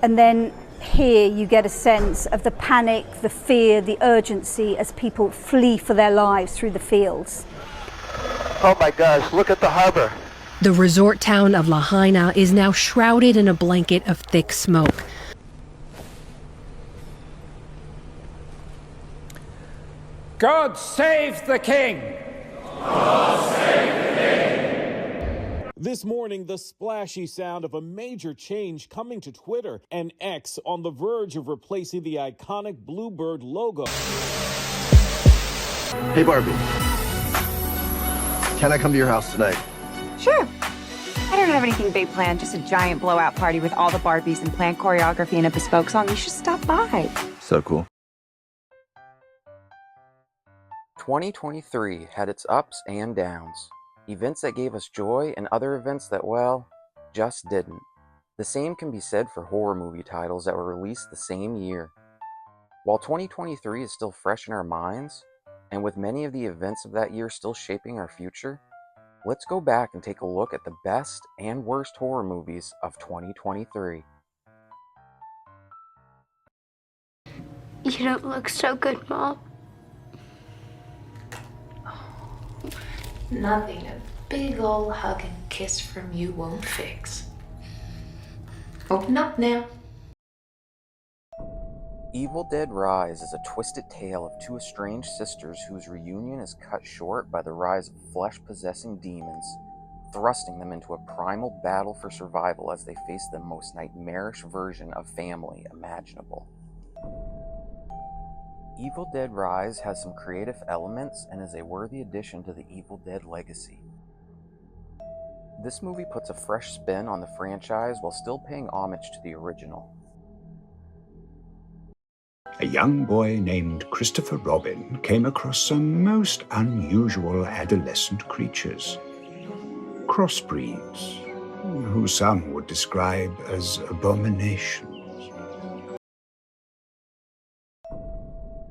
And then here you get a sense of the panic, the fear, the urgency as people flee for their lives through the fields. Oh my gosh, look at the harbor. The resort town of Lahaina is now shrouded in a blanket of thick smoke. God save the king! God save the king! This morning, the splashy sound of a major change coming to Twitter, and X on the verge of replacing the iconic Bluebird logo. Hey Barbie, can I come to your house tonight? Sure. I don't have anything big planned, just a giant blowout party with all the Barbies and planned choreography and a bespoke song. You should stop by. So cool. 2023 had its ups and downs. Events that gave us joy and other events that, well, just didn't. The same can be said for horror movie titles that were released the same year. While 2023 is still fresh in our minds, and with many of the events of that year still shaping our future, let's go back and take a look at the best and worst horror movies of 2023. You don't look so good, Mom. Nothing a big ol' hug and kiss from you won't fix. Open up now. Evil Dead Rise is a twisted tale of two estranged sisters whose reunion is cut short by the rise of flesh-possessing demons, thrusting them into a primal battle for survival as they face the most nightmarish version of family imaginable. Evil Dead Rise has some creative elements and is a worthy addition to the Evil Dead legacy. This movie puts a fresh spin on the franchise while still paying homage to the original. A young boy named Christopher Robin came across some most unusual adolescent creatures. Crossbreeds, who some would describe as abominations.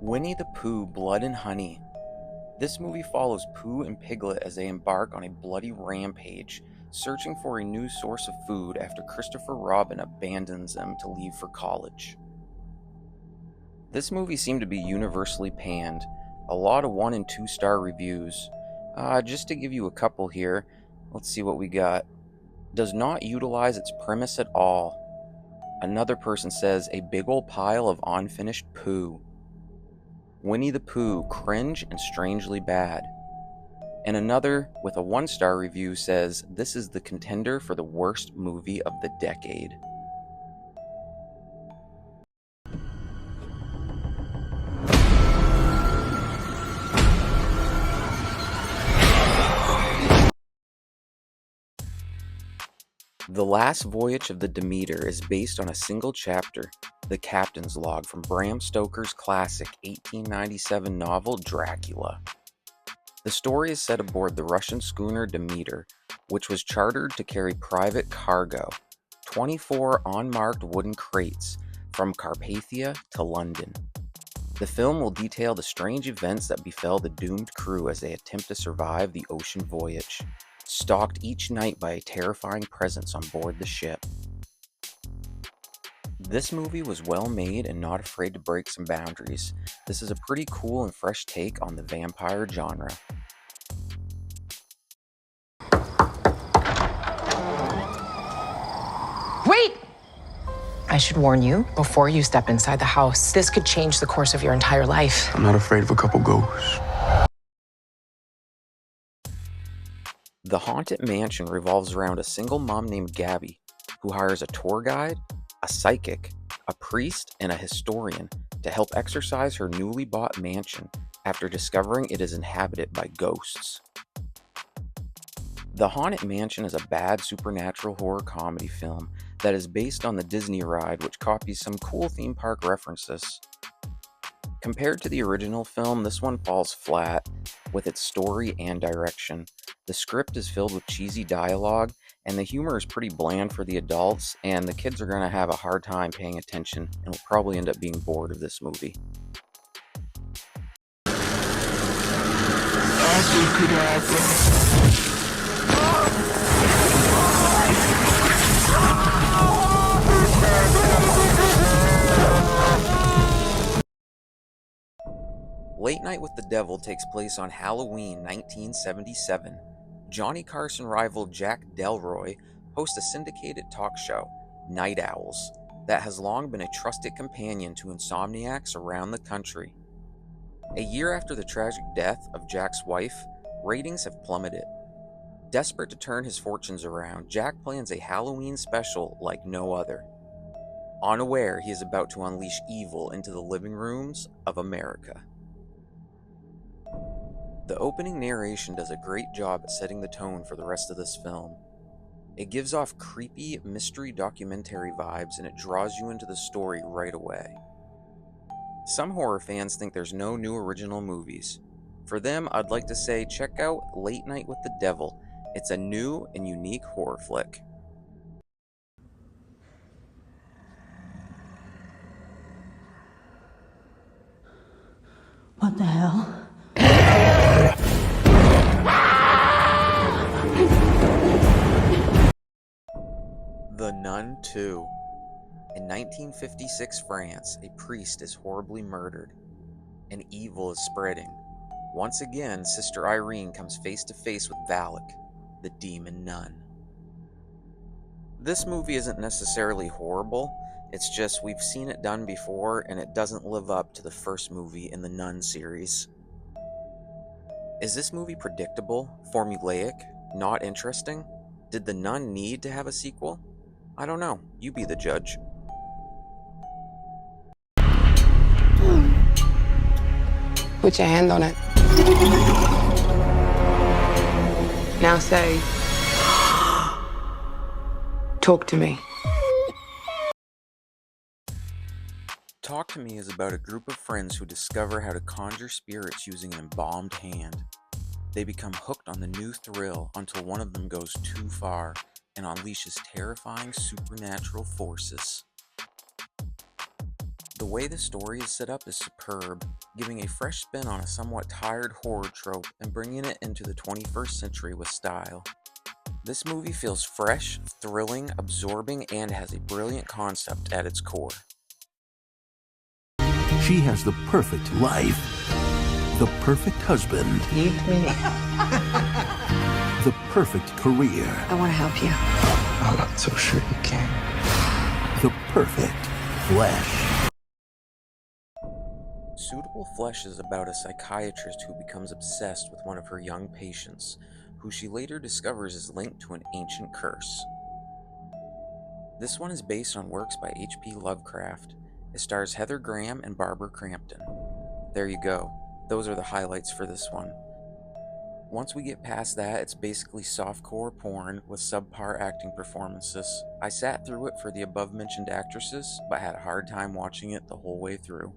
Winnie the Pooh, Blood and Honey. This movie follows Pooh and Piglet as they embark on a bloody rampage, searching for a new source of food after Christopher Robin abandons them to leave for college. This movie seemed to be universally panned, a lot of 1- and 2-star reviews. Just to give you a couple here, let's see what we got. Does not utilize its premise at all. Another person says, a big ol' pile of unfinished poo. Winnie the Pooh, cringe and strangely bad. And another, with a 1-star review, says, this is the contender for the worst movie of the decade. The Last Voyage of the Demeter is based on a single chapter, The Captain's Log, from Bram Stoker's classic 1897 novel Dracula. The story is set aboard the Russian schooner Demeter, which was chartered to carry private cargo, 24 unmarked wooden crates, from Carpathia to London. The film will detail the strange events that befell the doomed crew as they attempt to survive the ocean voyage, stalked each night by a terrifying presence on board the ship. This movie was well made and not afraid to break some boundaries. This is a pretty cool and fresh take on the vampire genre. Wait! I should warn you, before you step inside the house, this could change the course of your entire life. I'm not afraid of a couple ghosts. The Haunted Mansion revolves around a single mom named Gabby, who hires a tour guide, a psychic, a priest, and a historian to help exorcise her newly bought mansion after discovering it is inhabited by ghosts. The Haunted Mansion is a bad supernatural horror comedy film that is based on the Disney ride, which copies some cool theme park references. Compared to the original film, this one falls flat with its story and direction. The script is filled with cheesy dialogue, and the humor is pretty bland for the adults, and the kids are going to have a hard time paying attention and will probably end up being bored of this movie. Late Night with the Devil takes place on Halloween 1977. Johnny Carson rival Jack Delroy hosts a syndicated talk show, Night Owls, that has long been a trusted companion to insomniacs around the country. A year after the tragic death of Jack's wife, ratings have plummeted. Desperate to turn his fortunes around, Jack plans a Halloween special like no other. Unaware he is about to unleash evil into the living rooms of America. The opening narration does a great job at setting the tone for the rest of this film. It gives off creepy mystery documentary vibes and it draws you into the story right away. Some horror fans think there's no new original movies. For them, I'd like to say check out Late Night with the Devil. It's a new and unique horror flick. What the hell? The Nun 2. In 1956 France, a priest is horribly murdered, and evil is spreading. Once again, Sister Irene comes face to face with Valak, the demon nun. This movie isn't necessarily horrible, it's just we've seen it done before and it doesn't live up to the first movie in the Nun series. Is this movie predictable, formulaic, not interesting? Did The Nun need to have a sequel? I don't know, you be the judge. Put your hand on it. Now say, talk to me. Talk to Me is about a group of friends who discover how to conjure spirits using an embalmed hand. They become hooked on the new thrill until one of them goes too far and unleashes terrifying supernatural forces. The way the story is set up is superb, giving a fresh spin on a somewhat tired horror trope and bringing it into the 21st century with style. This movie feels fresh, thrilling, absorbing, and has a brilliant concept at its core. She has the perfect life, the perfect husband, the perfect career. I want to help you. I'm not so sure you can. The perfect flesh. Suitable Flesh is about a psychiatrist who becomes obsessed with one of her young patients, who she later discovers is linked to an ancient curse. This one is based on works by H.P. Lovecraft. It stars Heather Graham and Barbara Crampton. There you go. Those are the highlights for this one. Once we get past that, it's basically softcore porn with subpar acting performances. I sat through it for the above-mentioned actresses, but had a hard time watching it the whole way through.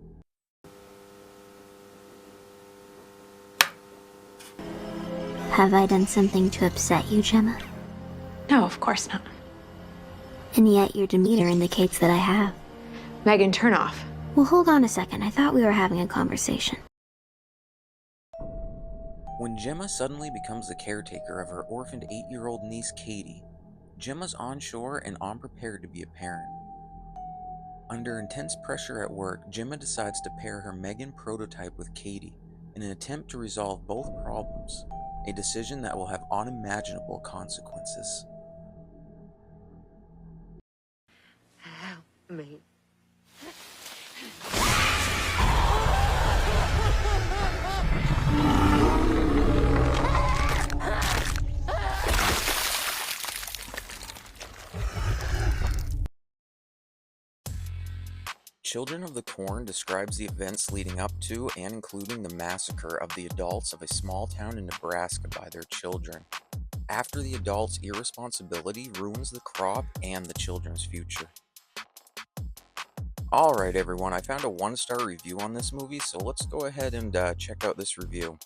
Have I done something to upset you, Gemma? No, of course not. And yet your demeanor indicates that I have. Megan, turn off. Well, hold on a second. I thought we were having a conversation. When Gemma suddenly becomes the caretaker of her orphaned 8-year-old niece Katie, Gemma's onshore and unprepared to be a parent. Under intense pressure at work, Gemma decides to pair her Megan prototype with Katie in an attempt to resolve both problems, a decision that will have unimaginable consequences. Help me. Children of the Corn describes the events leading up to and including the massacre of the adults of a small town in Nebraska by their children, after the adults' irresponsibility ruins the crop and the children's future. Alright everyone, I found a 1-star review on this movie, so let's go ahead and check out this review.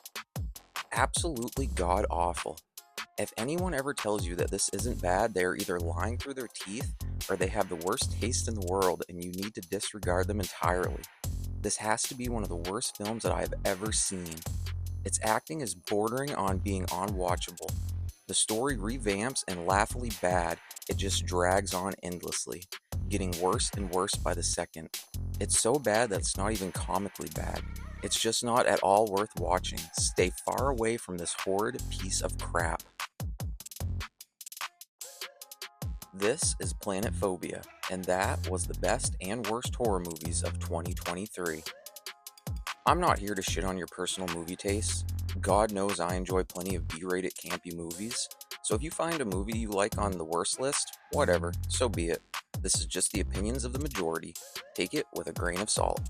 Absolutely god-awful. If anyone ever tells you that this isn't bad, they are either lying through their teeth or they have the worst taste in the world and you need to disregard them entirely. This has to be one of the worst films that I have ever seen. Its acting is bordering on being unwatchable. The story revamps and laughably bad, it just drags on endlessly, getting worse and worse by the second. It's so bad that it's not even comically bad. It's just not at all worth watching. Stay far away from this horrid piece of crap. This is Planet Phobia, and that was the best and worst horror movies of 2023. I'm not here to shit on your personal movie tastes. God knows I enjoy plenty of B-rated campy movies, so if you find a movie you like on the worst list, whatever, so be it. This is just the opinions of the majority. Take it with a grain of salt.